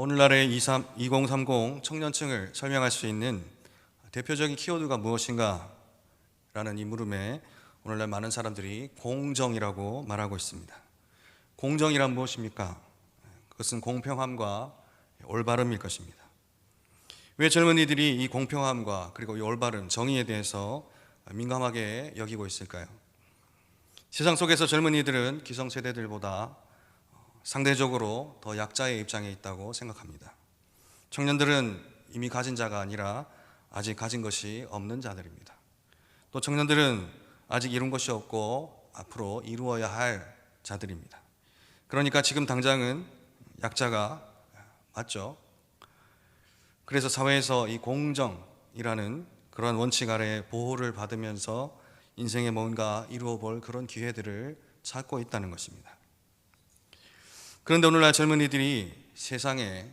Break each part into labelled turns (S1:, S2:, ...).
S1: 오늘날의 2030 청년층을 설명할 수 있는 대표적인 키워드가 무엇인가? 라는 이 물음에 오늘날 많은 사람들이 공정이라고 말하고 있습니다. 공정이란 무엇입니까? 그것은 공평함과 올바름일 것입니다. 왜 젊은이들이 이 공평함과 그리고 이 올바름, 정의에 대해서 민감하게 여기고 있을까요? 세상 속에서 젊은이들은 기성세대들보다 상대적으로 더 약자의 입장에 있다고 생각합니다. 청년들은 이미 가진 자가 아니라 아직 가진 것이 없는 자들입니다. 또 청년들은 아직 이룬 것이 없고 앞으로 이루어야 할 자들입니다. 그러니까 지금 당장은 약자가 맞죠. 그래서 사회에서 이 공정이라는 그런 원칙 아래 보호를 받으면서 인생에 뭔가 이루어 볼 그런 기회들을 찾고 있다는 것입니다. 그런데 오늘날 젊은이들이 세상에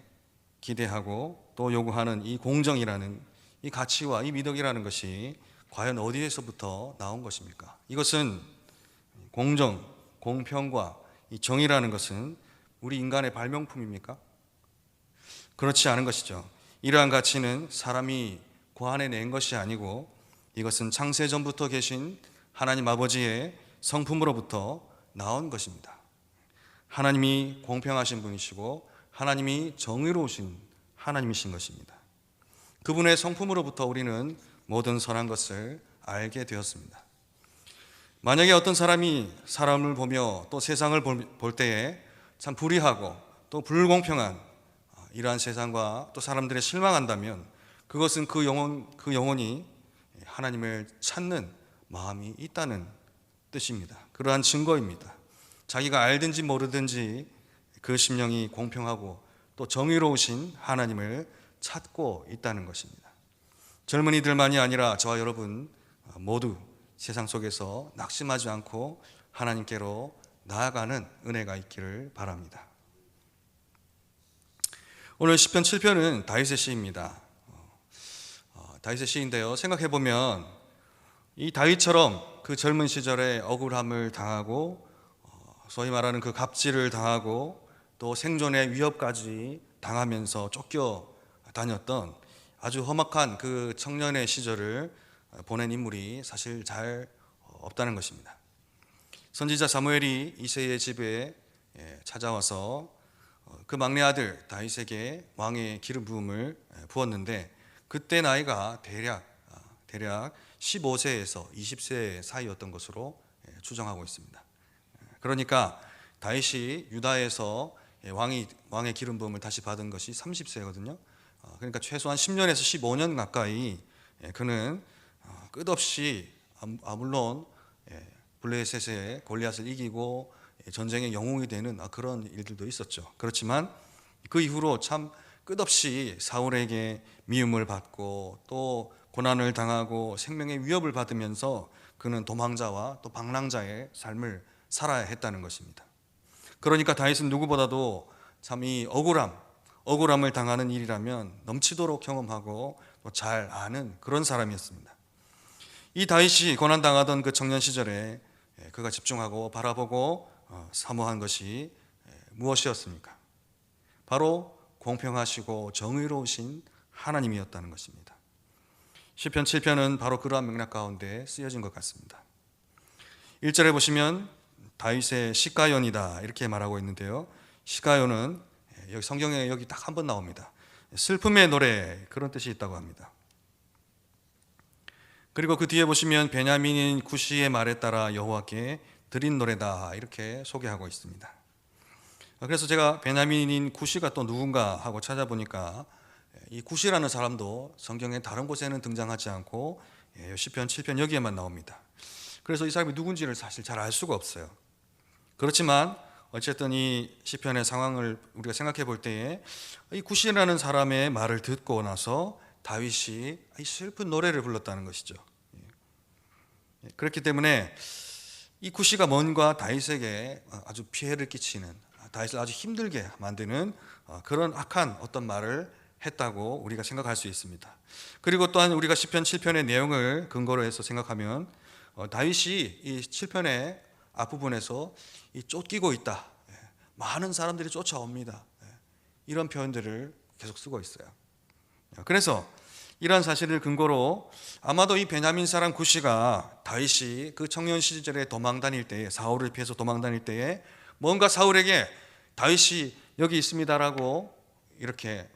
S1: 기대하고 또 요구하는 이 공정이라는 이 가치와 이 미덕이라는 것이 과연 어디에서부터 나온 것입니까? 이것은 공정, 공평과 이 정의라는 것은 우리 인간의 발명품입니까? 그렇지 않은 것이죠. 이러한 가치는 사람이 고안해낸 것이 아니고 이것은 창세전부터 계신 하나님 아버지의 성품으로부터 나온 것입니다. 하나님이 공평하신 분이시고 하나님이 정의로우신 하나님이신 것입니다. 그분의 성품으로부터 우리는 모든 선한 것을 알게 되었습니다. 만약에 어떤 사람이 사람을 보며 또 세상을 볼 때에 참 불의하고 또 불공평한 이러한 세상과 또 사람들에 실망한다면 그것은 그 영혼이 하나님을 찾는 마음이 있다는 뜻입니다. 그러한 증거입니다. 자기가 알든지 모르든지 그 심령이 공평하고 또 정의로우신 하나님을 찾고 있다는 것입니다. 젊은이들만이 아니라 저와 여러분 모두 세상 속에서 낙심하지 않고 하나님께로 나아가는 은혜가 있기를 바랍니다. 오늘 시편 7편은 다윗의 시입니다. 다윗의 시인데요, 생각해보면 이 다윗처럼 그 젊은 시절에 억울함을 당하고 소위 말하는 그 갑질을 당하고 또 생존의 위협까지 당하면서 쫓겨다녔던 아주 험악한 그 청년의 시절을 보낸 인물이 사실 잘 없다는 것입니다. 선지자 사무엘이 이새의 집에 찾아와서 그 막내 아들 다윗에게 왕의 기름 부음을 부었는데 그때 나이가 대략 15세에서 20세 사이였던 것으로 추정하고 있습니다. 그러니까 다윗이 유다에서 왕의 기름 부음을 다시 받은 것이 30세거든요. 그러니까 최소한 10년에서 15년 가까이 그는 끝없이 물론 블레셋의 골리앗을 이기고 전쟁의 영웅이 되는 그런 일들도 있었죠. 그렇지만 그 이후로 참 끝없이 사울에게 미움을 받고 또 고난을 당하고 생명의 위협을 받으면서 그는 도망자와 또 방랑자의 삶을 살아야 했다는 것입니다. 그러니까 다윗은 누구보다도 참 이 억울함을 당하는 일이라면 넘치도록 경험하고 또 잘 아는 그런 사람이었습니다. 이 다윗이 고난당하던 그 청년 시절에 그가 집중하고 바라보고 사모한 것이 무엇이었습니까? 바로 공평하시고 정의로우신 하나님이었다는 것입니다. 시편 7편은 바로 그러한 맥락 가운데 쓰여진 것 같습니다. 1절에 보시면 다윗의 시가연이다 이렇게 말하고 있는데요, 시가연은 여기 성경에 여기 딱 한 번 나옵니다. 슬픔의 노래, 그런 뜻이 있다고 합니다. 그리고 그 뒤에 보시면 베냐민인 구시의 말에 따라 여호와께 드린 노래다 이렇게 소개하고 있습니다. 그래서 제가 베냐민인 구시가 또 누군가 하고 찾아보니까 이 구시라는 사람도 성경의 다른 곳에는 등장하지 않고 시편 7편 여기에만 나옵니다. 그래서 이 사람이 누군지를 사실 잘 알 수가 없어요. 그렇지만 어쨌든 이 시편의 상황을 우리가 생각해 볼 때에 이 구시라는 사람의 말을 듣고 나서 다윗이 이 슬픈 노래를 불렀다는 것이죠. 그렇기 때문에 이 구시가 뭔가 다윗에게 아주 피해를 끼치는, 다윗을 아주 힘들게 만드는 그런 악한 어떤 말을 했다고 우리가 생각할 수 있습니다. 그리고 또한 우리가 시편 7편의 내용을 근거로 해서 생각하면 다윗이 이 7편의 앞부분에서 쫓기고 있다, 많은 사람들이 쫓아옵니다. 이런 표현들을 계속 쓰고 있어요. 그래서 이러한 사실을 근거로 아마도 이 베냐민 사람 구시가 다윗이 그 청년 시절에 도망 다닐 때에, 사울을 피해서 도망 다닐 때에 뭔가 사울에게 다윗이 여기 있습니다라고 이렇게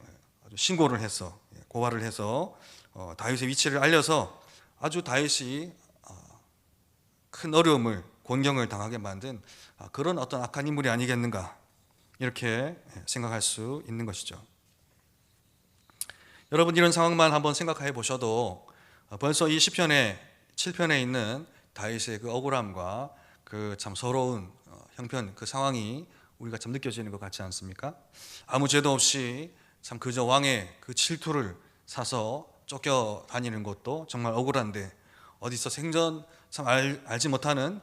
S1: 아주 신고를 해서, 고발을 해서 다윗의 위치를 알려서 아주 다윗이 큰 어려움을, 곤경을 당하게 만든 그런 어떤 악한 인물이 아니겠는가, 이렇게 생각할 수 있는 것이죠. 여러분, 이런 상황만 한번 생각해 보셔도 벌써 이 시편의 7편에 있는 다윗의 그 억울함과 그 참 서러운 형편, 그 상황이 우리가 참 느껴지는 것 같지 않습니까? 아무 죄도 없이 참 그저 왕의 그 질투를 사서 쫓겨 다니는 것도 정말 억울한데, 어디서 생전 참 알지 못하는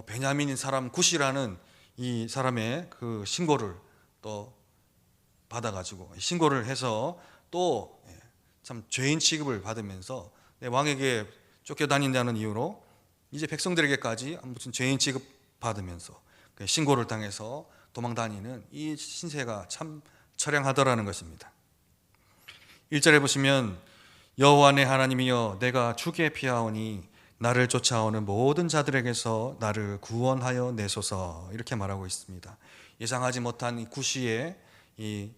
S1: 베냐민인 사람 굿이라는 이 사람의 그 신고를 또 받아가지고, 신고를 해서 또 참 죄인 취급을 받으면서 왕에게 쫓겨다닌다는 이유로 이제 백성들에게까지 무슨 죄인 취급 받으면서 신고를 당해서 도망다니는 이 신세가 참 처량하더라는 것입니다. 1절에 보시면 여호와 내 하나님이여 내가 주께 피하오니 나를 쫓아오는 모든 자들에게서 나를 구원하여 내소서, 이렇게 말하고 있습니다. 예상하지 못한 이 구시의 이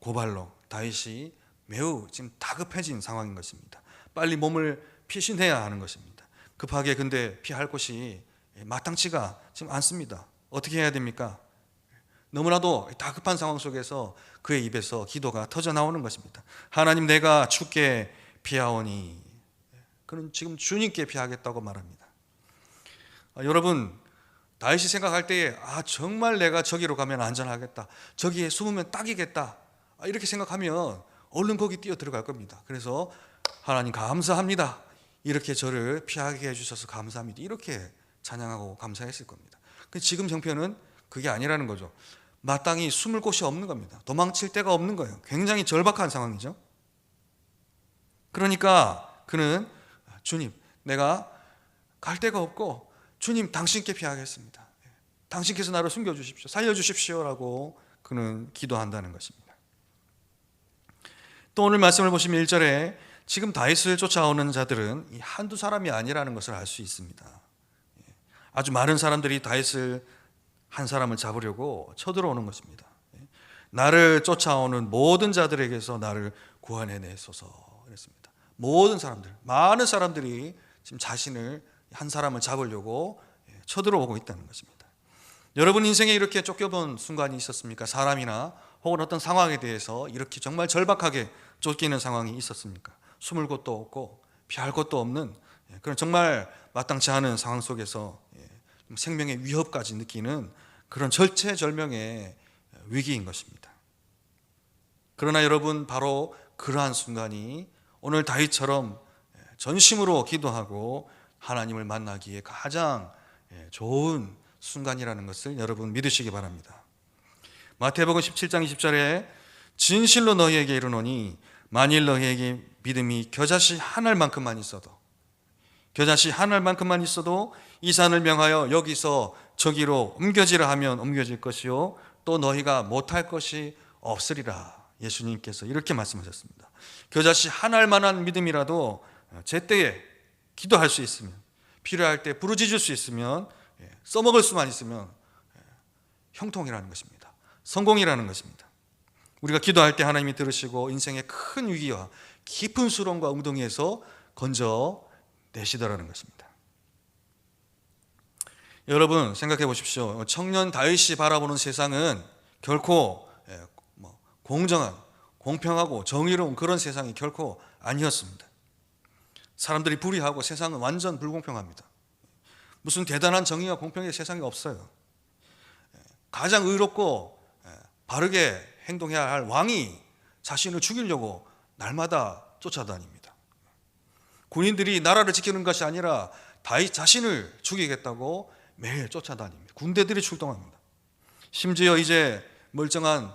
S1: 고발로 다윗이 매우 지금 다급해진 상황인 것입니다. 빨리 몸을 피신해야 하는 것입니다. 급하게 근데 피할 곳이 마땅치가 지금 않습니다. 어떻게 해야 됩니까? 너무나도 다급한 상황 속에서 그의 입에서 기도가 터져 나오는 것입니다. 하나님, 내가 주께 피하오니, 그는 지금 주님께 피하겠다고 말합니다. 여러분, 다윗이 생각할 때에 정말 내가 저기로 가면 안전하겠다, 저기에 숨으면 딱이겠다, 이렇게 생각하면 얼른 거기 뛰어 들어갈 겁니다. 그래서 하나님 감사합니다, 이렇게 저를 피하게 해주셔서 감사합니다, 이렇게 찬양하고 감사했을 겁니다. 근데 지금 형편은 그게 아니라는 거죠. 마땅히 숨을 곳이 없는 겁니다. 도망칠 데가 없는 거예요. 굉장히 절박한 상황이죠. 그러니까 그는 주님, 내가 갈 데가 없고 주님 당신께 피하겠습니다, 당신께서 나를 숨겨주십시오, 살려주십시오라고 그는 기도한다는 것입니다. 또 오늘 말씀을 보시면 1절에 지금 다윗을 쫓아오는 자들은 한두 사람이 아니라는 것을 알 수 있습니다. 아주 많은 사람들이 다윗을, 한 사람을 잡으려고 쳐들어오는 것입니다. 나를 쫓아오는 모든 자들에게서 나를 구원해내소서 그랬습니다. 모든 사람들, 많은 사람들이 지금 자신을, 한 사람을 잡으려고 쳐들어오고 있다는 것입니다. 여러분 인생에 이렇게 쫓겨본 순간이 있었습니까? 사람이나 혹은 어떤 상황에 대해서 이렇게 정말 절박하게 쫓기는 상황이 있었습니까? 숨을 곳도 없고 피할 곳도 없는 그런 정말 마땅치 않은 상황 속에서 생명의 위협까지 느끼는 그런 절체절명의 위기인 것입니다. 그러나 여러분, 바로 그러한 순간이 오늘 다윗처럼 전심으로 기도하고 하나님을 만나기에 가장 좋은 순간이라는 것을 여러분 믿으시기 바랍니다. 마태복음 17장 20절에 진실로 너희에게 이르노니 만일 너희에게 믿음이 겨자씨 한 알만큼만 있어도, 겨자씨 한 알만큼만 있어도 이 산을 명하여 여기서 저기로 옮겨지라 하면 옮겨질 것이요 또 너희가 못할 것이 없으리라. 예수님께서 이렇게 말씀하셨습니다. 겨자씨 한 알만한 믿음이라도 제때에 기도할 수 있으면, 필요할 때 부르짖을 수 있으면, 써먹을 수만 있으면 형통이라는 것입니다. 성공이라는 것입니다. 우리가 기도할 때 하나님이 들으시고 인생의 큰 위기와 깊은 수렁과 웅덩이에서 건져 내시더라는 것입니다. 여러분 생각해 보십시오. 청년 다윗이 바라보는 세상은 결코 공정한, 공평하고 정의로운 그런 세상이 결코 아니었습니다. 사람들이 불의하고 세상은 완전 불공평합니다. 무슨 대단한 정의와 공평의 세상이 없어요. 가장 의롭고 바르게 행동해야 할 왕이 자신을 죽이려고 날마다 쫓아다닙니다. 군인들이 나라를 지키는 것이 아니라 다윗 자신을 죽이겠다고 매일 쫓아다닙니다. 군대들이 출동합니다. 심지어 이제 멀쩡한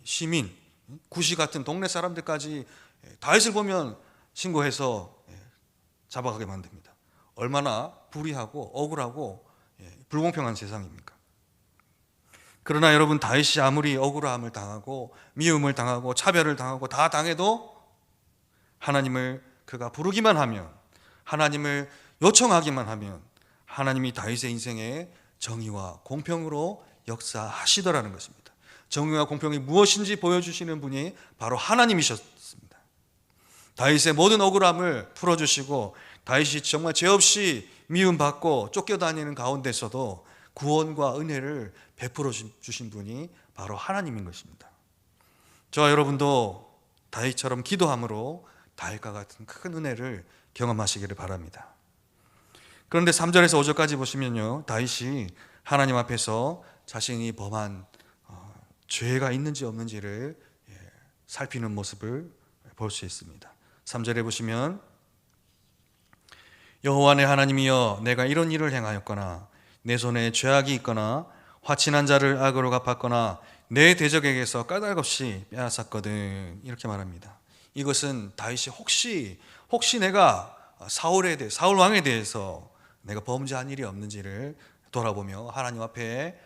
S1: 시민, 구시 같은 동네 사람들까지 다윗을 보면 신고해서 잡아가게 만듭니다. 얼마나 불의하고 억울하고 불공평한 세상입니까? 그러나 여러분, 다윗이 아무리 억울함을 당하고 미움을 당하고 차별을 당하고 다 당해도 하나님을 그가 부르기만 하면, 하나님을 요청하기만 하면 하나님이 다윗의 인생에 정의와 공평으로 역사하시더라는 것입니다. 정의와 공평이 무엇인지 보여주시는 분이 바로 하나님이셨습니다. 다윗의 모든 억울함을 풀어주시고 다윗이 정말 죄 없이 미움받고 쫓겨다니는 가운데서도 구원과 은혜를 베풀어 주신 분이 바로 하나님인 것입니다. 저와 여러분도 다윗처럼 기도함으로 다윗과 같은 큰 은혜를 경험하시기를 바랍니다. 그런데 3절에서 5절까지 보시면요, 다윗이 하나님 앞에서 자신이 범한 죄가 있는지 없는지를 살피는 모습을 볼 수 있습니다. 3절에 보시면, 여호와 내 하나님이여, 내가 이런 일을 행하였거나 내 손에 죄악이 있거나 화친한 자를 악으로 갚았거나 내 대적에게서 까닭없이 빼앗았거든, 이렇게 말합니다. 이것은 다윗이 혹시 내가 사울 왕에 대해서 내가 범죄한 일이 없는지를 돌아보며 하나님 앞에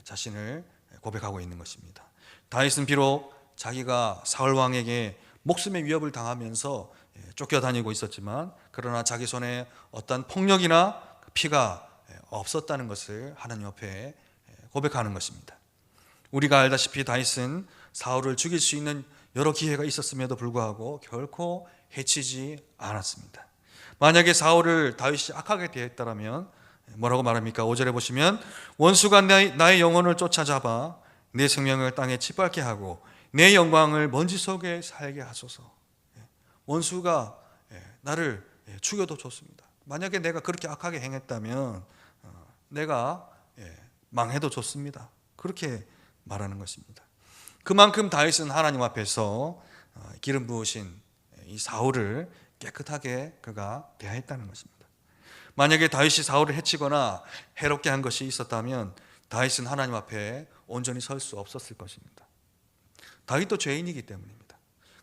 S1: 자신을 고백하고 있는 것입니다. 다윗은 비록 자기가 사울 왕에게 목숨의 위협을 당하면서 쫓겨다니고 있었지만, 그러나 자기 손에 어떤 폭력이나 피가 없었다는 것을 하나님 앞에 고백하는 것입니다. 우리가 알다시피 다윗은 사울을 죽일 수 있는 여러 기회가 있었음에도 불구하고 결코 해치지 않았습니다. 만약에 사울을 다윗이 악하게 대했다면 뭐라고 말합니까? 5절에 보시면, 원수가 나의 영혼을 쫓아잡아 내 생명을 땅에 짓밟게 하고 내 영광을 먼지 속에 살게 하소서. 원수가 나를 죽여도 좋습니다. 만약에 내가 그렇게 악하게 행했다면 내가 망해도 좋습니다. 그렇게 말하는 것입니다. 그만큼 다윗은 하나님 앞에서 기름 부으신 이 사울을 깨끗하게 그가 대하였다는 것입니다. 만약에 다윗이 사울을 해치거나 해롭게 한 것이 있었다면 다윗은 하나님 앞에 온전히 설 수 없었을 것입니다. 다윗도 죄인이기 때문입니다.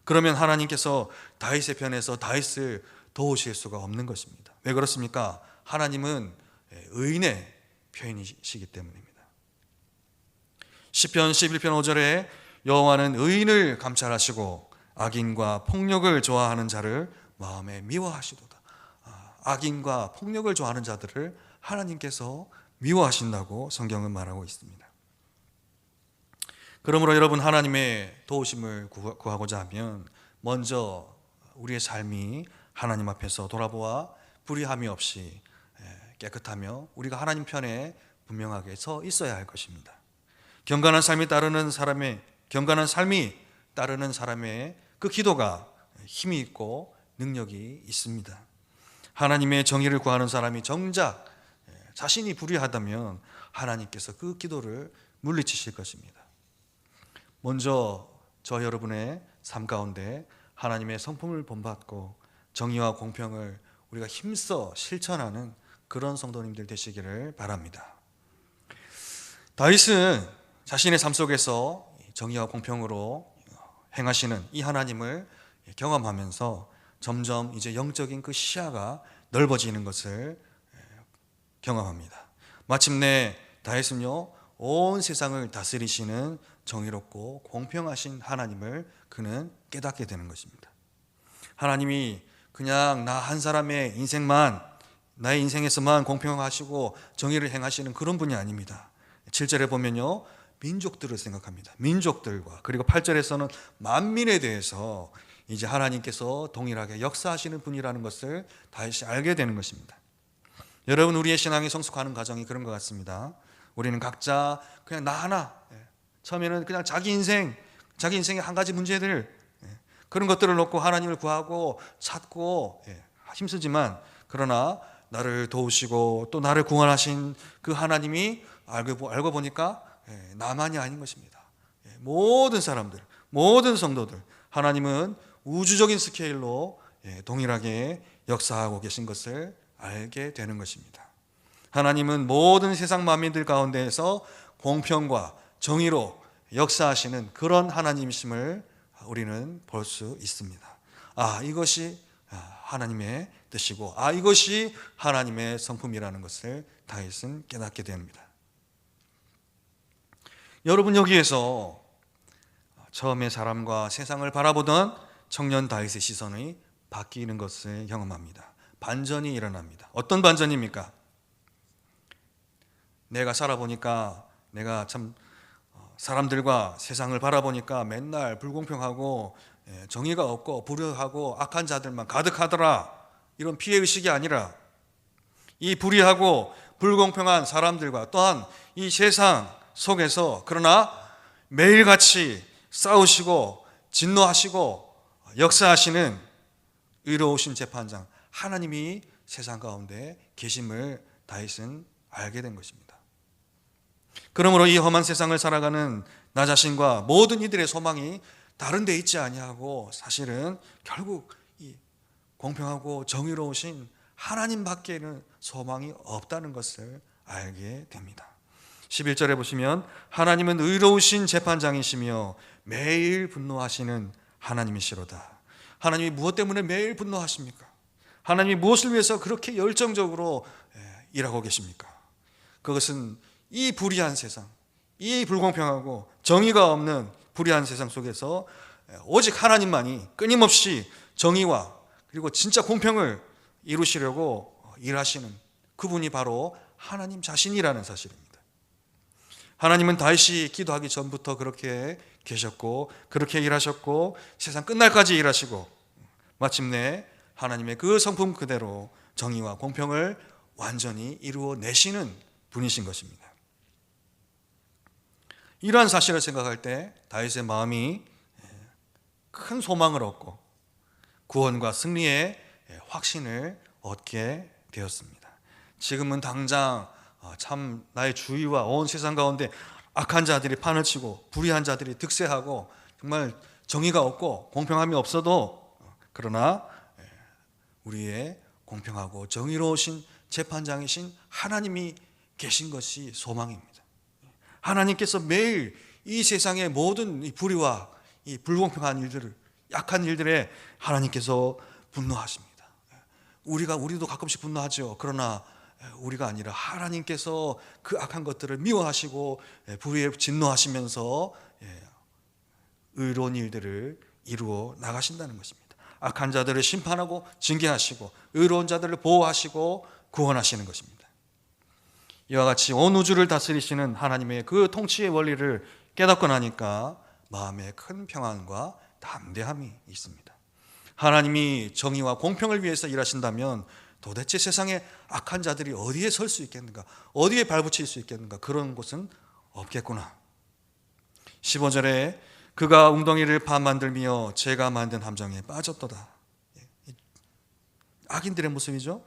S1: 그러면 하나님께서 다윗의 편에서 다윗을 도우실 수가 없는 것입니다. 왜 그렇습니까? 하나님은 의인의 편이시기 때문입니다. 시편 11편 5절에 여호와는 의인을 감찰하시고 악인과 폭력을 좋아하는 자를 마음에 미워하시도다. 악인과 폭력을 좋아하는 자들을 하나님께서 미워하신다고 성경은 말하고 있습니다. 그러므로 여러분, 하나님의 도우심을 구하고자 하면 먼저 우리의 삶이 하나님 앞에서 돌아보아 불의함이 없이 깨끗하며 우리가 하나님 편에 분명하게 서 있어야 할 것입니다. 경건한 삶이 따르는 사람의 그 기도가 힘이 있고 능력이 있습니다. 하나님의 정의를 구하는 사람이 정작 자신이 불의하다면 하나님께서 그 기도를 물리치실 것입니다. 먼저 저 여러분의 삶 가운데 하나님의 성품을 본받고 정의와 공평을 우리가 힘써 실천하는 그런 성도님들 되시기를 바랍니다. 다윗은 자신의 삶 속에서 정의와 공평으로 행하시는 이 하나님을 경험하면서 점점 이제 영적인 그 시야가 넓어지는 것을 경험합니다. 마침내 다윗은요, 온 세상을 다스리시는 정의롭고 공평하신 하나님을 그는 깨닫게 되는 것입니다. 하나님이 그냥 나 한 사람의 인생만, 나의 인생에서만 공평하시고 정의를 행하시는 그런 분이 아닙니다. 7절에 보면요, 민족들을 생각합니다. 민족들과, 그리고 8절에서는 만민에 대해서 이제 하나님께서 동일하게 역사하시는 분이라는 것을 다시 알게 되는 것입니다. 여러분, 우리의 신앙이 성숙하는 과정이 그런 것 같습니다. 우리는 각자 그냥 나 하나, 처음에는 그냥 자기 인생의 한 가지 문제들, 그런 것들을 놓고 하나님을 구하고 찾고 힘쓰지만, 그러나 나를 도우시고 또 나를 구원하신 그 하나님이 알고 보니까 나만이 아닌 것입니다. 모든 사람들, 모든 성도들, 하나님은 우주적인 스케일로 동일하게 역사하고 계신 것을 알게 되는 것입니다. 하나님은 모든 세상 만민들 가운데에서 공평과 정의로 역사하시는 그런 하나님이심을 우리는 볼 수 있습니다. 이것이 하나님의 뜻이고 이것이 하나님의 성품이라는 것을 다윗은 깨닫게 됩니다. 여러분, 여기에서 처음에 사람과 세상을 바라보던 청년 다윗의 시선이 바뀌는 것을 경험합니다. 반전이 일어납니다. 어떤 반전입니까? 내가 살아보니까, 내가 참 사람들과 세상을 바라보니까 맨날 불공평하고 정의가 없고 불의하고 악한 자들만 가득하더라, 이런 피해의식이 아니라 이 불의하고 불공평한 사람들과 또한 이 세상 속에서 그러나 매일같이 싸우시고 진노하시고 역사하시는 의로우신 재판장 하나님이 세상 가운데 계심을 다윗은 알게 된 것입니다. 그러므로 이 험한 세상을 살아가는 나 자신과 모든 이들의 소망이 다른 데 있지 아니하고 사실은 결국 이 공평하고 정의로우신 하나님밖에는 소망이 없다는 것을 알게 됩니다. 11절에 보시면 하나님은 의로우신 재판장이시며 매일 분노하시는 하나님이시로다. 하나님이 무엇 때문에 매일 분노하십니까? 하나님이 무엇을 위해서 그렇게 열정적으로 일하고 계십니까? 그것은 이 불의한 세상, 이 불공평하고 정의가 없는 불의한 세상 속에서 오직 하나님만이 끊임없이 정의와 그리고 진짜 공평을 이루시려고 일하시는 그분이 바로 하나님 자신이라는 사실입니다. 하나님은 다윗이 기도하기 전부터 그렇게 계셨고 그렇게 일하셨고 세상 끝날까지 일하시고 마침내 하나님의 그 성품 그대로 정의와 공평을 완전히 이루어내시는 분이신 것입니다. 이러한 사실을 생각할 때 다윗의 마음이 큰 소망을 얻고 구원과 승리의 확신을 얻게 되었습니다. 지금은 당장 참 나의 주위와 온 세상 가운데 악한 자들이 판을 치고 불의한 자들이 득세하고 정말 정의가 없고 공평함이 없어도 그러나 우리의 공평하고 정의로우신 재판장이신 하나님이 계신 것이 소망입니다. 하나님께서 매일 이 세상의 모든 이 불의와 이 불공평한 일들을 약한 일들에 하나님께서 분노하십니다. 우리도 가끔씩 분노하죠. 그러나 우리가 아니라 하나님께서 그 악한 것들을 미워하시고 불의에 진노하시면서 의로운 일들을 이루어 나가신다는 것입니다. 악한 자들을 심판하고 징계하시고 의로운 자들을 보호하시고 구원하시는 것입니다. 이와 같이 온 우주를 다스리시는 하나님의 그 통치의 원리를 깨닫고 나니까 마음에 큰 평안과 담대함이 있습니다. 하나님이 정의와 공평을 위해서 일하신다면 도대체 세상에 악한 자들이 어디에 설 수 있겠는가, 어디에 발붙일 수 있겠는가, 그런 곳은 없겠구나. 15절에 그가 웅덩이를 파 만들며 제가 만든 함정에 빠졌도다. 악인들의 모습이죠.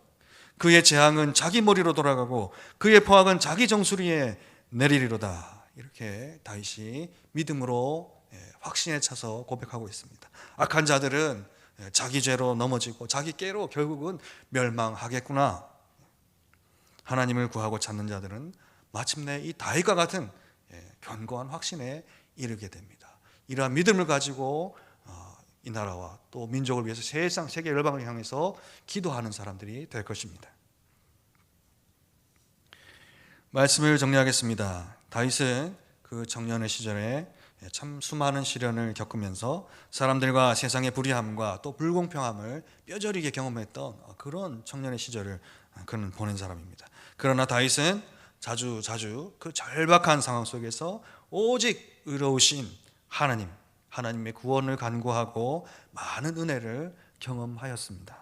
S1: 그의 재앙은 자기 머리로 돌아가고 그의 포악은 자기 정수리에 내리리로다. 이렇게 다윗이 믿음으로 확신에 차서 고백하고 있습니다. 악한 자들은 자기 죄로 넘어지고 자기 깨로 결국은 멸망하겠구나. 하나님을 구하고 찾는 자들은 마침내 이 다윗과 같은 견고한 확신에 이르게 됩니다. 이러한 믿음을 가지고 이 나라와 또 민족을 위해서 세상 세계 열방을 향해서 기도하는 사람들이 될 것입니다. 말씀을 정리하겠습니다. 다윗은 그 청년의 시절에 참 수많은 시련을 겪으면서 사람들과 세상의 불의함과 또 불공평함을 뼈저리게 경험했던 그런 청년의 시절을 그는 보낸 사람입니다. 그러나 다윗은 자주 그 절박한 상황 속에서 오직 의로우신 하나님의 구원을 간구하고 많은 은혜를 경험하였습니다.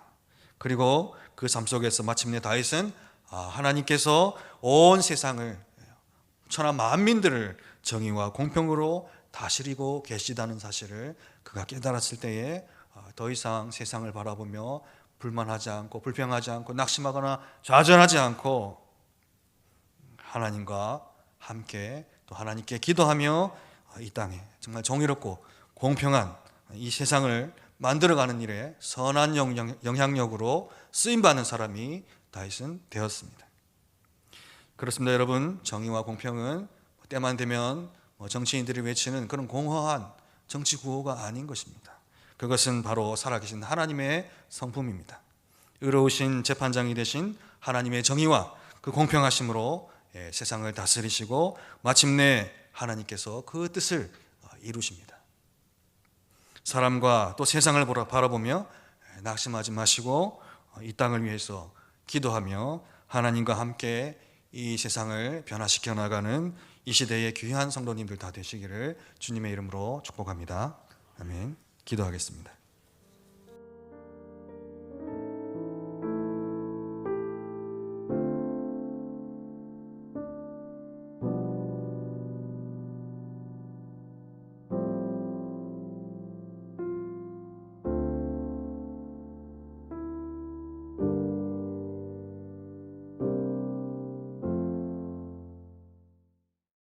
S1: 그리고 그 삶 속에서 마침내 다윗은 하나님께서 온 세상을 천하 만민들을 정의와 공평으로 다스리고 계시다는 사실을 그가 깨달았을 때에 더 이상 세상을 바라보며 불만하지 않고 불평하지 않고 낙심하거나 좌절하지 않고 하나님과 함께 또 하나님께 기도하며 이 땅에 정말 정의롭고 공평한 이 세상을 만들어가는 일에 선한 영향력으로 쓰임받는 사람이 다윗은 되었습니다. 그렇습니다. 여러분, 정의와 공평은 때만 되면 정치인들이 외치는 그런 공허한 정치 구호가 아닌 것입니다. 그것은 바로 살아계신 하나님의 성품입니다. 의로우신 재판장이 되신 하나님의 정의와 그 공평하심으로 세상을 다스리시고 마침내 하나님께서 그 뜻을 이루십니다. 사람과 또 세상을 바라보며 낙심하지 마시고 이 땅을 위해서 기도하며 하나님과 함께 이 세상을 변화시켜 나가는 이 시대의 귀한 성도님들 다 되시기를 주님의 이름으로 축복합니다. 아멘. 기도하겠습니다.